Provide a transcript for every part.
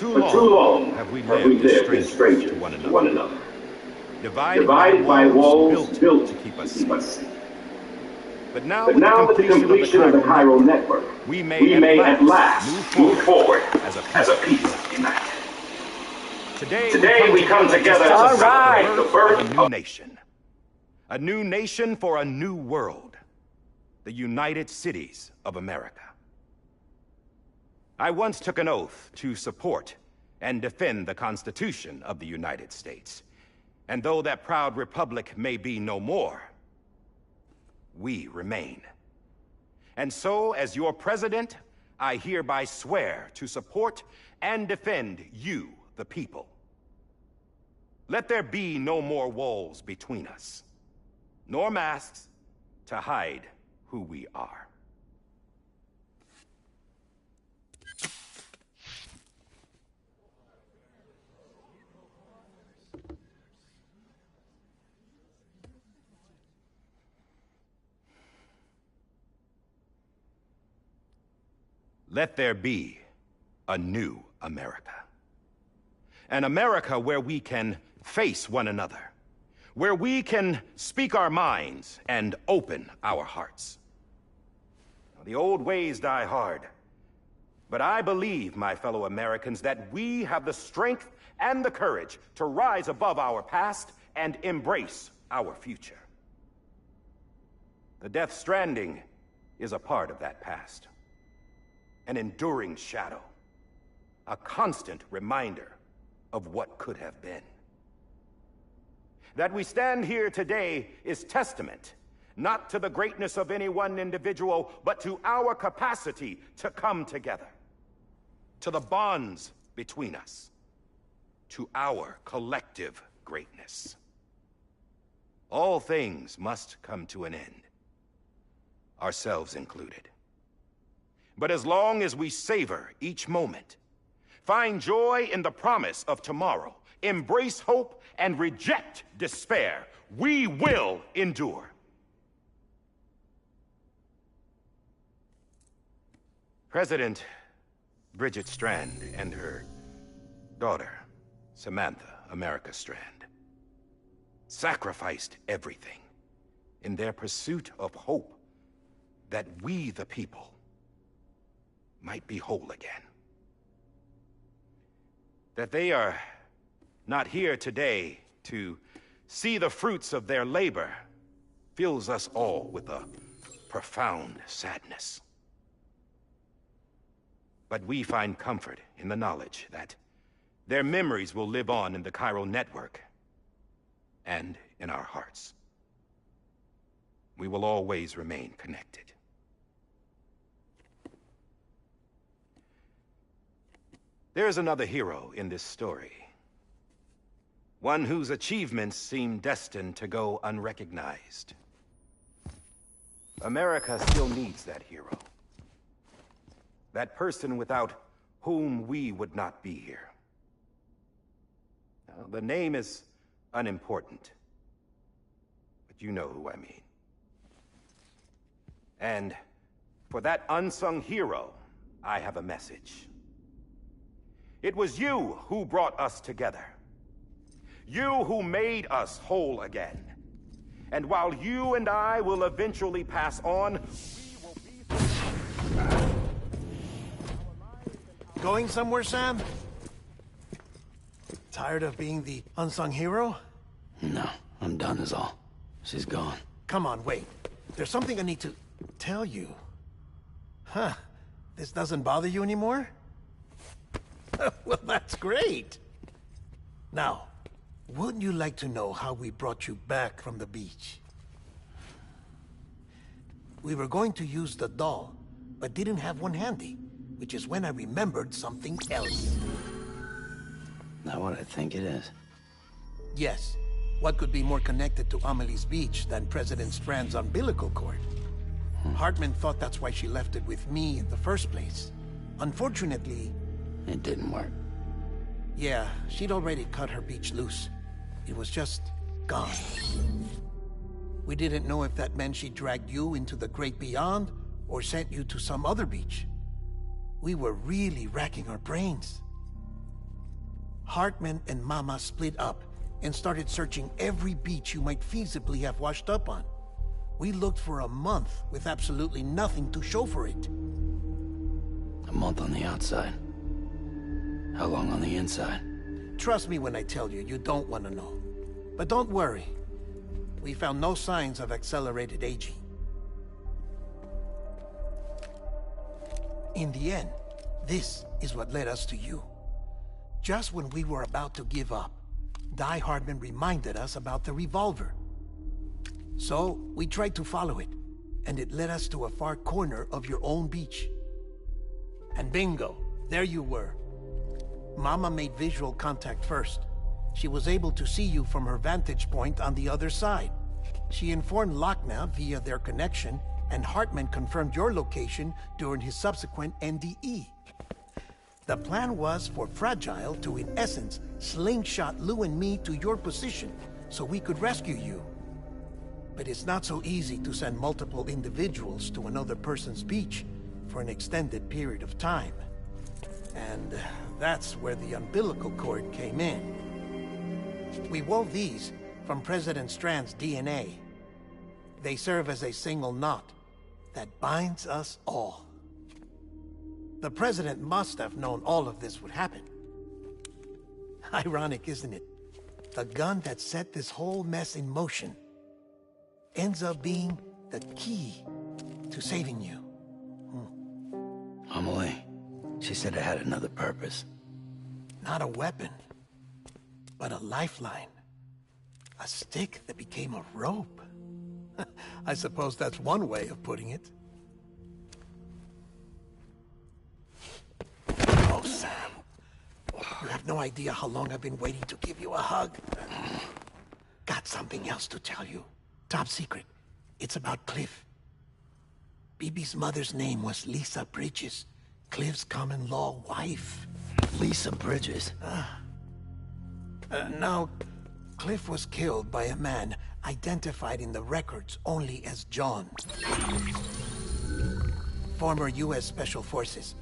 too long have we lived as strangers to one another. Divided by walls built to keep us safe. But now with the completion of the Cairo Network, we may at last move forward as a people united. Today we come together to celebrate the birth of a new nation. A new nation for a new world. The United Cities of America. I once took an oath to support and defend the Constitution of the United States. And though that proud republic may be no more, we remain. And so, as your president, I hereby swear to support and defend you, the people. Let there be no more walls between us, nor masks to hide who we are. Let there be a new America. An America where we can face one another, where we can speak our minds and open our hearts. The old ways die hard, but I believe, my fellow Americans, that we have the strength and the courage to rise above our past and embrace our future. The Death Stranding is a part of that past. An enduring shadow, a constant reminder of what could have been. That we stand here today is testament, not to the greatness of any one individual, but to our capacity to come together, to the bonds between us, to our collective greatness. All things must come to an end, ourselves included. But as long as we savor each moment, find joy in the promise of tomorrow, embrace hope, and reject despair, we will endure. President Bridget Strand and her daughter, Samantha America Strand, sacrificed everything in their pursuit of hope that we, the people, might be whole again. That they are not here today to see the fruits of their labor fills us all with a profound sadness. But we find comfort in the knowledge that their memories will live on in the Cairo Network and in our hearts. We will always remain connected. There's another hero in this story. One whose achievements seem destined to go unrecognized. America still needs that hero. That person without whom we would not be here. Now, the name is unimportant, but you know who I mean. And for that unsung hero, I have a message. It was you who brought us together. You who made us whole again. And while you and I will eventually pass on, we will be... Going somewhere, Sam? Tired of being the unsung hero? No, I'm done is all. She's gone. Come on, wait. There's something I need to tell you. Huh. This doesn't bother you anymore? Well, that's great. Now, wouldn't you like to know how we brought you back from the beach? We were going to use the doll, but didn't have one handy, which is when I remembered something else. Not what I think it is. Yes. What could be more connected to Amelie's beach than President Strand's umbilical cord? Hartman thought that's why she left it with me in the first place. Unfortunately... It didn't work. Yeah, she'd already cut her beach loose. It was just gone. We didn't know if that meant she dragged you into the great beyond, or sent you to some other beach. We were really racking our brains. Hartman and Mama split up and started searching every beach you might feasibly have washed up on. We looked for a month with absolutely nothing to show for it. A month on the outside. How long on the inside? Trust me when I tell you, you don't want to know. But don't worry. We found no signs of accelerated aging. In the end, this is what led us to you. Just when we were about to give up, Die Hardman reminded us about the revolver. So, we tried to follow it, and it led us to a far corner of your own beach. And bingo, there you were. Mama made visual contact first. She was able to see you from her vantage point on the other side. She informed Lockne via their connection, and Hartman confirmed your location during his subsequent NDE. The plan was for Fragile to, in essence, slingshot Lou and me to your position so we could rescue you. But it's not so easy to send multiple individuals to another person's beach for an extended period of time. And that's where the umbilical cord came in. We wove these from President Strand's DNA. They serve as a single knot that binds us all. The President must have known all of this would happen. Ironic, isn't it? The gun that set this whole mess in motion ends up being the key to saving you. Amelie, she said it had another purpose. Not a weapon, but a lifeline. A stick that became a rope. I suppose that's one way of putting it. Oh, Sam. You have no idea how long I've been waiting to give you a hug. Got something else to tell you. Top secret. It's about Cliff. BB's mother's name was Lisa Bridges, Cliff's common-law wife. Lisa Bridges? Now, Cliff was killed by a man identified in the records only as John. Former U.S. Special Forces.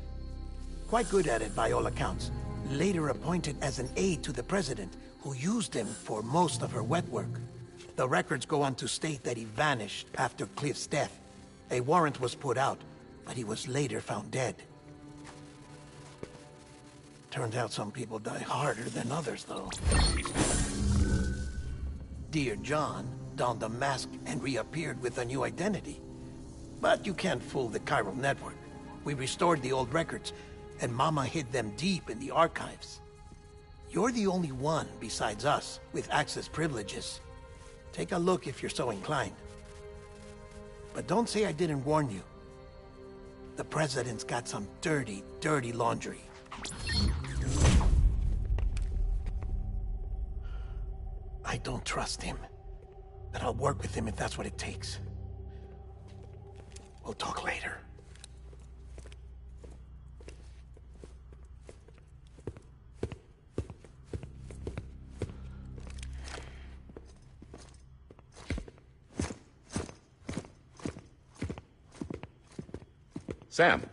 Quite good at it by all accounts. Later appointed as an aide to the President, who used him for most of her wet work. The records go on to state that he vanished after Cliff's death. A warrant was put out, but he was later found dead. Turns out some people die harder than others, though. Dear John donned a mask and reappeared with a new identity. But you can't fool the chiral network. We restored the old records, and Mama hid them deep in the archives. You're the only one, besides us, with access privileges. Take a look if you're so inclined. But don't say I didn't warn you. The President's got some dirty, dirty laundry. I don't trust him, but I'll work with him if that's what it takes. We'll talk later. Sam.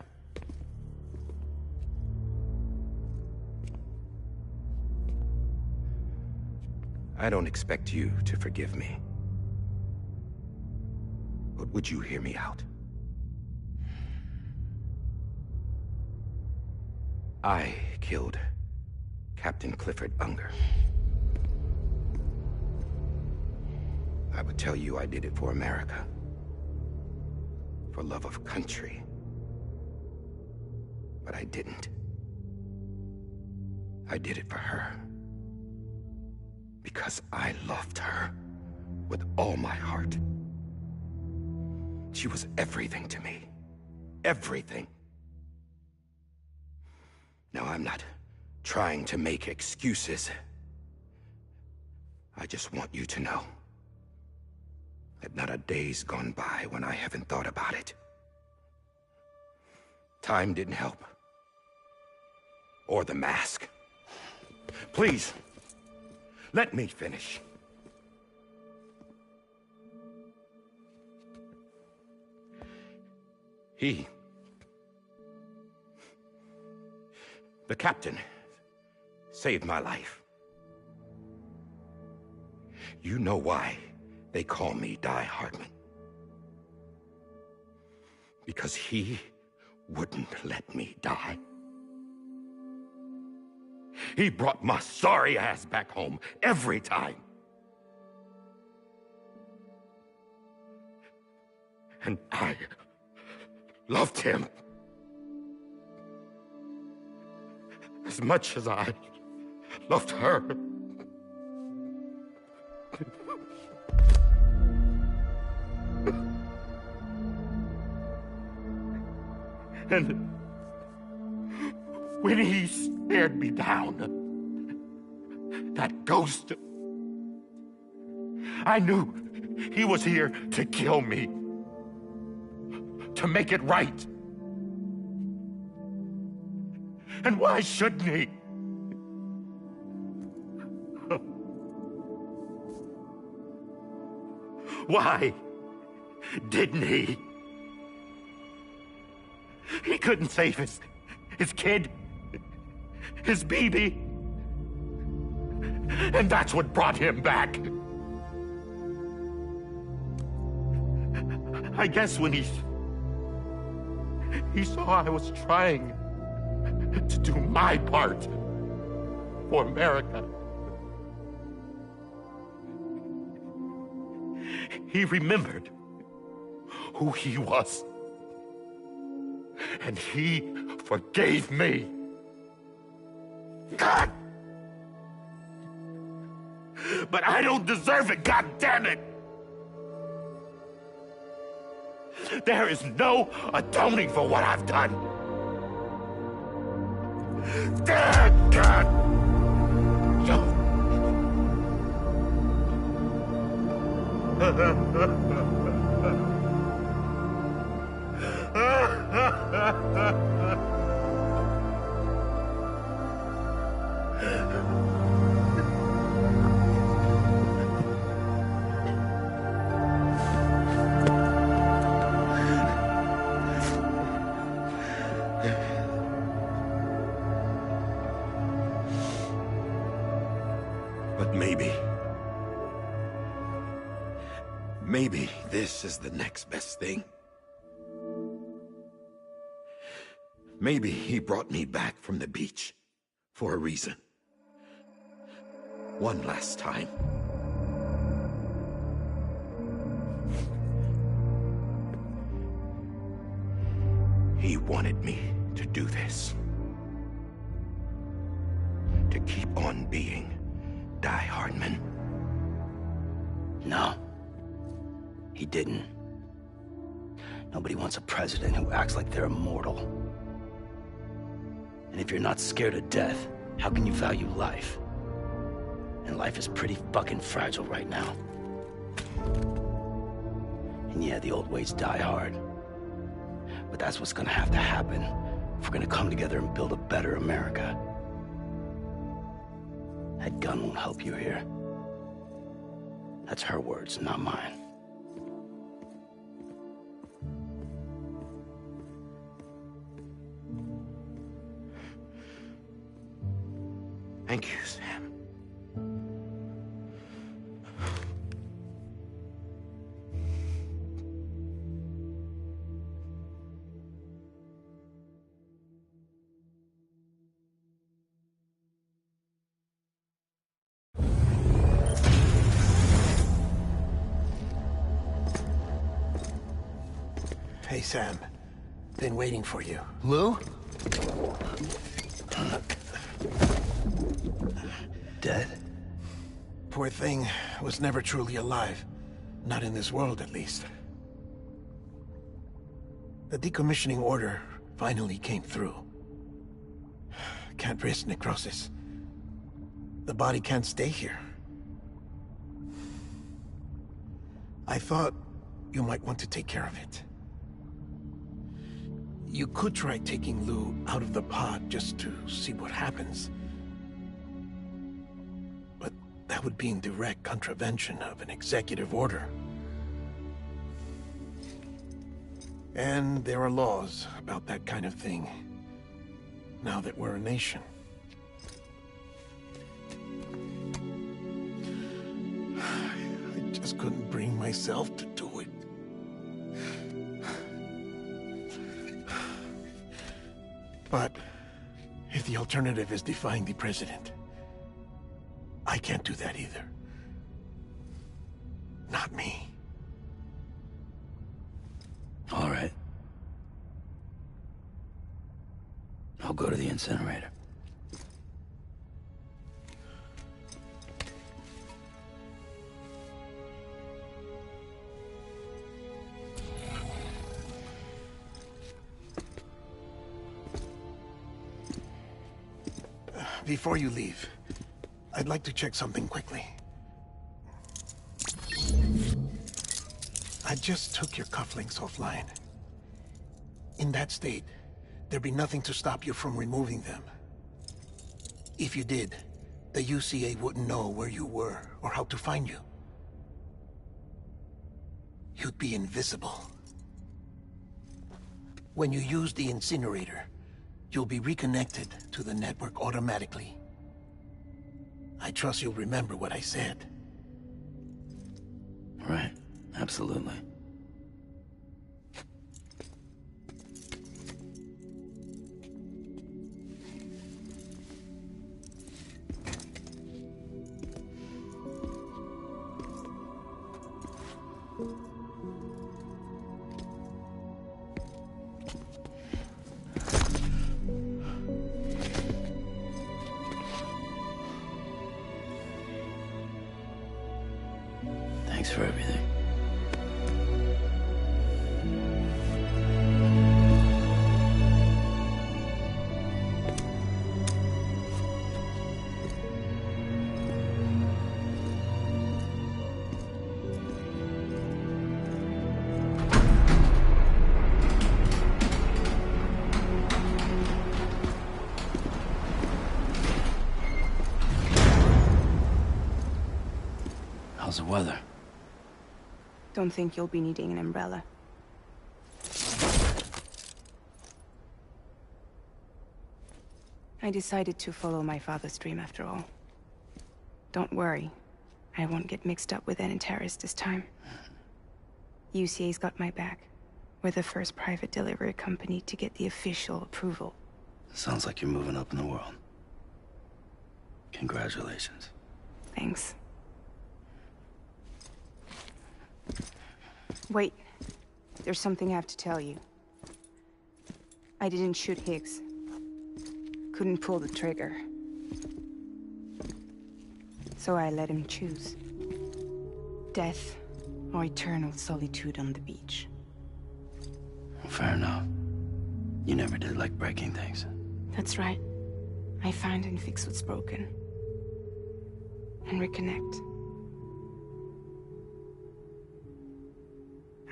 I don't expect you to forgive me. But would you hear me out? I killed Captain Clifford Unger. I would tell you I did it for America. For love of country. But I didn't. I did it for her. Because I loved her with all my heart. She was everything to me. Everything. Now, I'm not trying to make excuses. I just want you to know that not a day's gone by when I haven't thought about it. Time didn't help. Or the mask. Please, let me finish. The captain saved my life. You know why they call me Die Hardman? Because he wouldn't let me die. He brought my sorry ass back home every time. And I loved him as much as I loved her. And when he stared me down, that ghost, I knew he was here to kill me, to make it right. And why shouldn't he? Why didn't he? He couldn't save his kid, his baby. And that's what brought him back. I guess when he saw I was trying to do my part for America, he remembered who he was. And he forgave me. God! But I don't deserve it, God damn it! There is no atoning for what I've done. God! But maybe this is the next best thing. Maybe he brought me back from the beach for a reason. One last time. He wanted me to do this. To keep on being Die Hardman. No. He didn't. Nobody wants a president who acts like they're immortal. And if you're not scared of death, how can you value life? And life is pretty fucking fragile right now. And yeah, the old ways die hard. But that's what's gonna have to happen if we're gonna come together and build a better America. That gun won't help you here. That's her words, not mine. Thank you, Sam. Hey, Sam. Been waiting for you. Lou? Dead? Poor thing was never truly alive. Not in this world, at least. The decommissioning order finally came through. Can't risk necrosis. The body can't stay here. I thought you might want to take care of it. You could try taking Lou out of the pod just to see what happens. But that would be in direct contravention of an executive order. And there are laws about that kind of thing, now that we're a nation. myself to do it. But if the alternative is defying the president, I can't do that either. Not me. All right. I'll go to the incinerator. Before you leave, I'd like to check something quickly. I just took your cufflinks offline. In that state, there'd be nothing to stop you from removing them. If you did, the UCA wouldn't know where you were or how to find you. You'd be invisible. When you use the incinerator, you'll be reconnected to the network automatically. I trust you'll remember what I said. Right. Absolutely. Thanks for everything. How's the weather? Don't think you'll be needing an umbrella. I decided to follow my father's dream after all. Don't worry, I won't get mixed up with any terrorists this time. UCA's got my back. We're the first private delivery company to get the official approval. Sounds like you're moving up in the world. Congratulations. Thanks. Wait. There's something I have to tell you. I didn't shoot Higgs. Couldn't pull the trigger. So I let him choose. Death or eternal solitude on the beach. Fair enough. You never did like breaking things. That's right. I find and fix what's broken. And reconnect.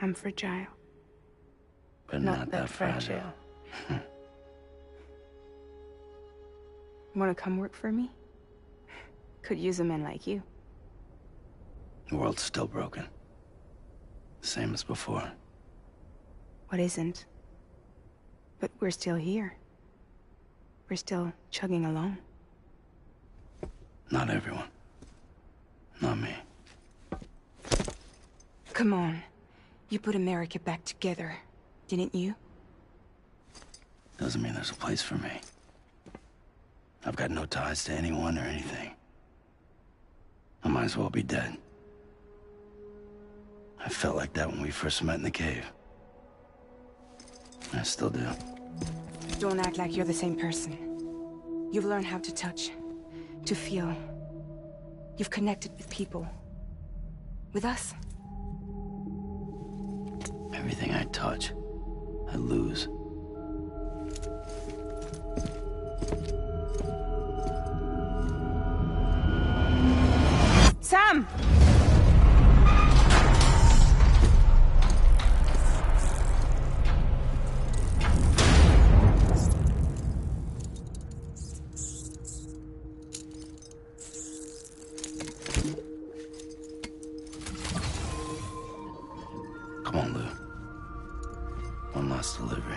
I'm fragile. But not that fragile. Wanna come work for me? Could use a man like you. The world's still broken. Same as before. What isn't? But we're still here. We're still chugging along. Not everyone. Not me. Come on. You put America back together, didn't you? Doesn't mean there's a place for me. I've got no ties to anyone or anything. I might as well be dead. I felt like that when we first met in the cave. I still do. Don't act like you're the same person. You've learned how to touch, to feel. You've connected with people. With us. Everything I touch, I lose. Sam! Come on, Lou. One last delivery.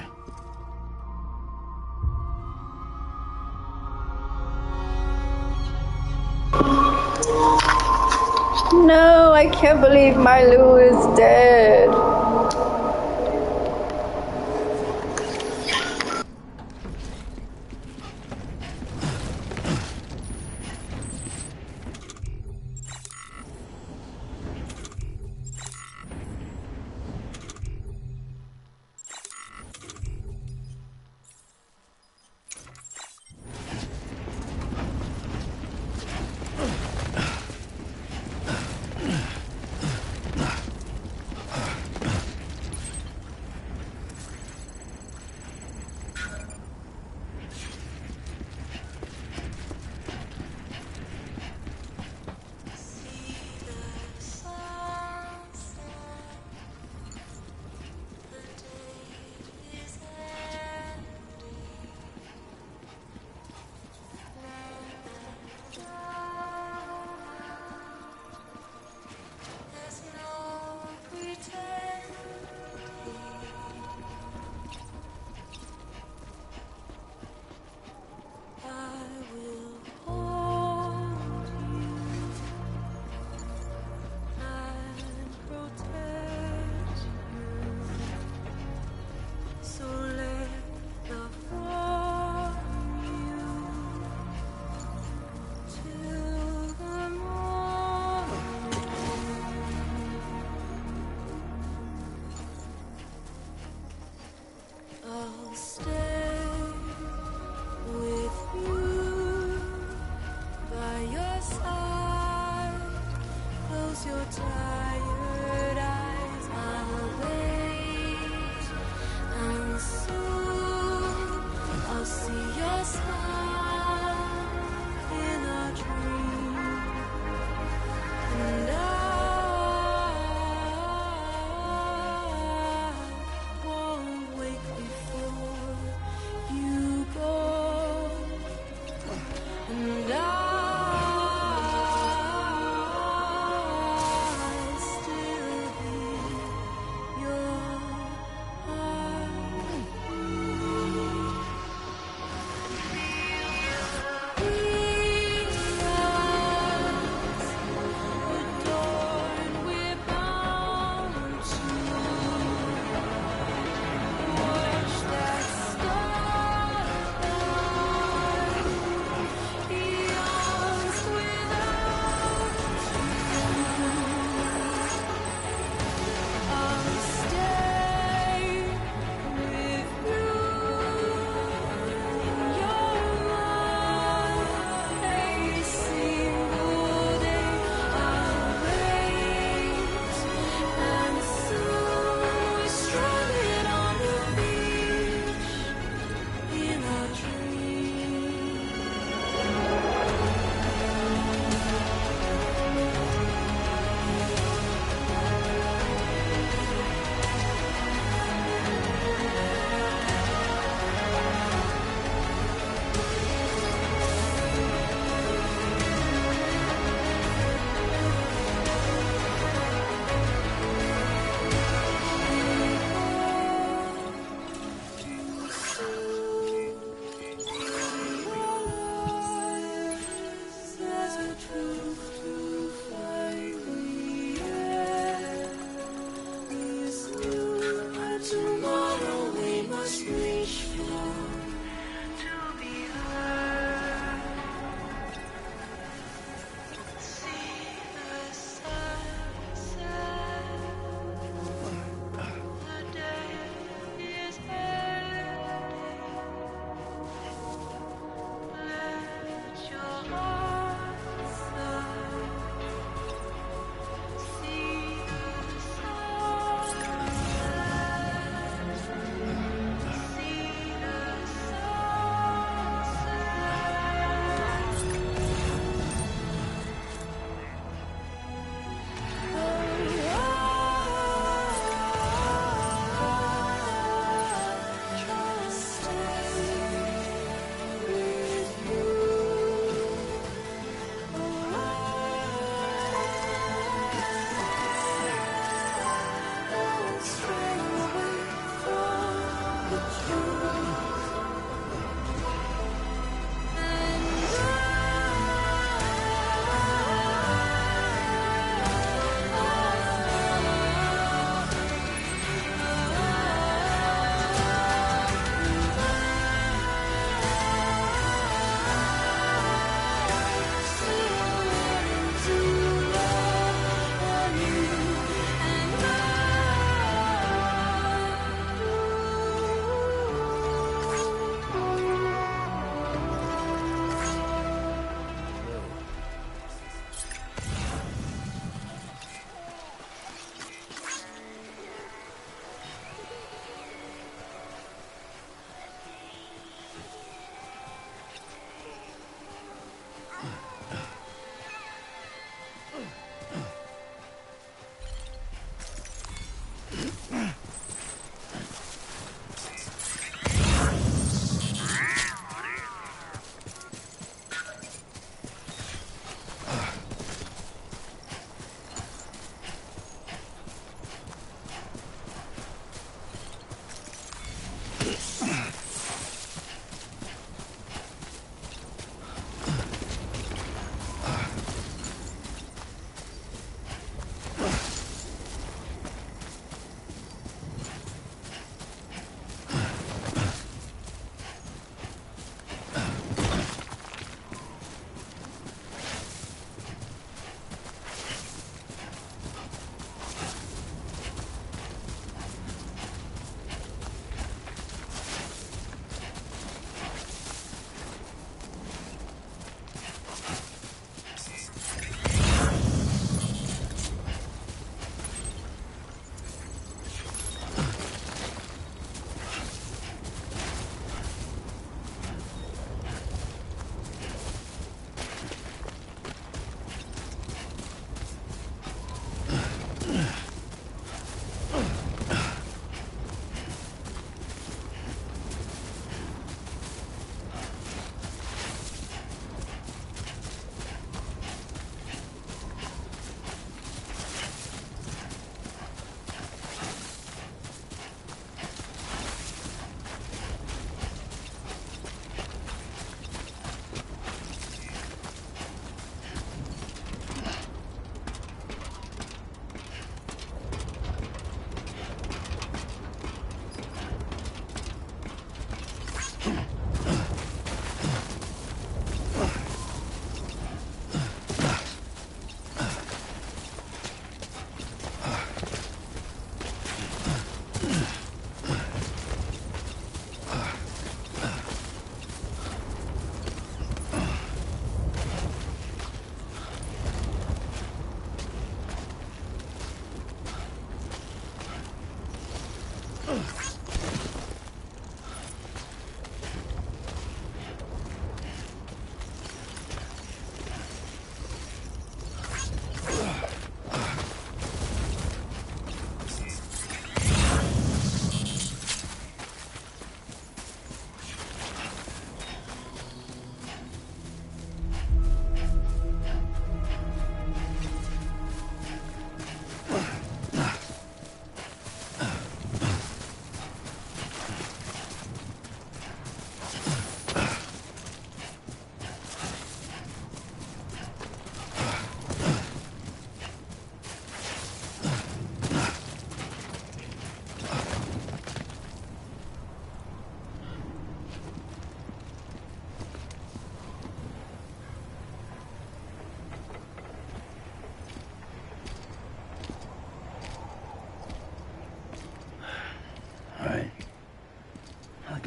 No, I can't believe my Lou is dead.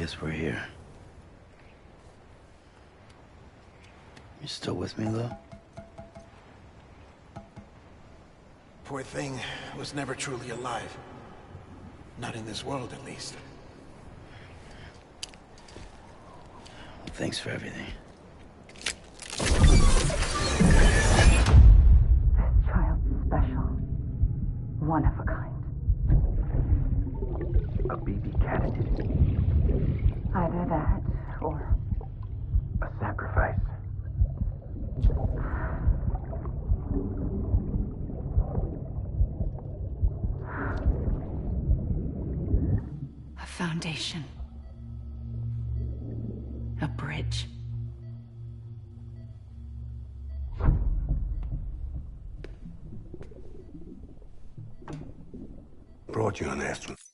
guess we're here. You still with me, Lou? Poor thing was never truly alive. Not in this world, at least. Well, thanks for everything. Child's special. One of a kind. A BB candidate. Either that, or... A sacrifice. a foundation. A bridge. Brought you an astronaut.